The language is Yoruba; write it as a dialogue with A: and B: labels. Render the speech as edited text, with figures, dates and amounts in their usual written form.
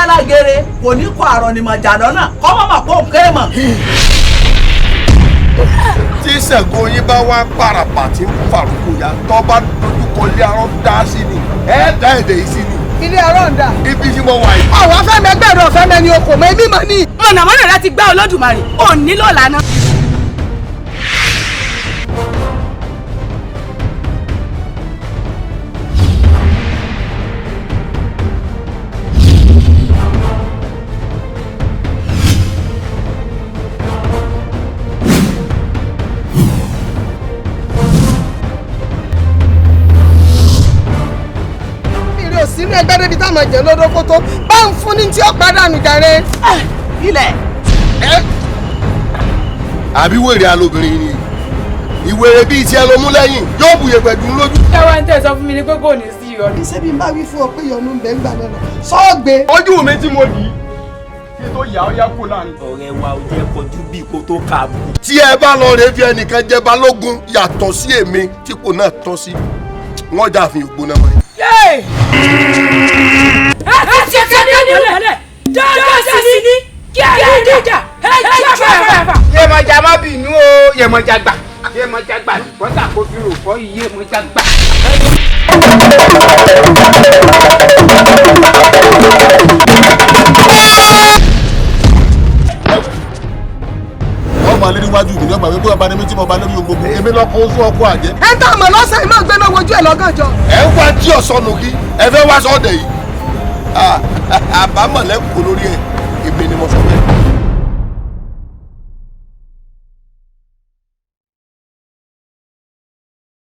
A: alágere kò ní kọ àrọ̀nìmọ̀jà lọ́nà kọ́ mọ̀mọ́ kó kéré mọ̀.
B: tí Ṣàngó yín bá wá pàràpà tí ń fàrúkú ya tó bá dojúkọ ilé arọ́ dá sí ni dá èdè yìí sí ni.
C: ilé arọ́ ń dà.
B: ibi tí mo wà yìí.
C: ọ̀wọ́ fẹ́ mẹgbẹ́rún ọ̀fẹ́ mẹni okò mọ ẹbí mọ ní.
D: mọ̀nàmọ́ná rẹ ti gbá Olódùmarè ò nílò lánàá.
C: sínú ẹgbẹ́ débi táwọn ẹ̀jẹ̀ lọ́dọ́ kó tó bá ń fún ní tí ó pàdánù jàre.
A: ilẹ̀.
B: àbí wèrè alóbìnrin ni ìwèrè bíi tiẹ̀ ló mú lẹ́yìn yóò bùyè pẹ̀lú lójú.
D: káwá ń tẹ̀ sọ fún mi ní pé kò ní sí ìyọnu.
C: ṣé bí n bá wí fún ọ pé ìyọnu ń bẹ ń gbà náà lọ sọ́ọ̀gbé.
B: ojú mi tí mo dì í kí tó yà ó yá kó láàrin.
A: ọ̀rẹ́ wa ò jẹ́ kọjú bí kò tó ka bù.
B: tí ẹ bá lọ rẹ fi ẹnìkan jẹ balógun yàtọ̀ sí èmi tí kò náà tọ́ sí wọ́n jà fi ògbóná mọ́ ẹ.
D: ẹ ṣe kẹ́ni ọ̀lẹ́ dáadáa sí ni kí ẹ yé díjà ẹ jẹ́ fàfà.
E: Yemọja má bínú o Yemọja gbà Yemọja gbà bọ́tà kó fi rò fọ́ Yemọja gbà.
B: ọmọ alẹ́ níwájú mi ní ọgbà wípé ọba ní mi tí mo bá lórí ogbogbo èmi lọ́kọ̀ oṣù ọkọ̀ àjẹ́.
C: ẹ ń tọ́ ọmọ lọ́sẹ̀ yìí máa gbé lọ́wọ́ ojú ẹ̀ lọ́gànjọ́.
B: ẹ ń wá tí ọ̀sán nù kí ẹ fẹ́ wá sọ́ọ̀dẹ̀ yìí àbámọ̀ lẹ́kọ̀ọ́ lórí ẹ̀ èmi ni mo sọ bẹ́ẹ̀.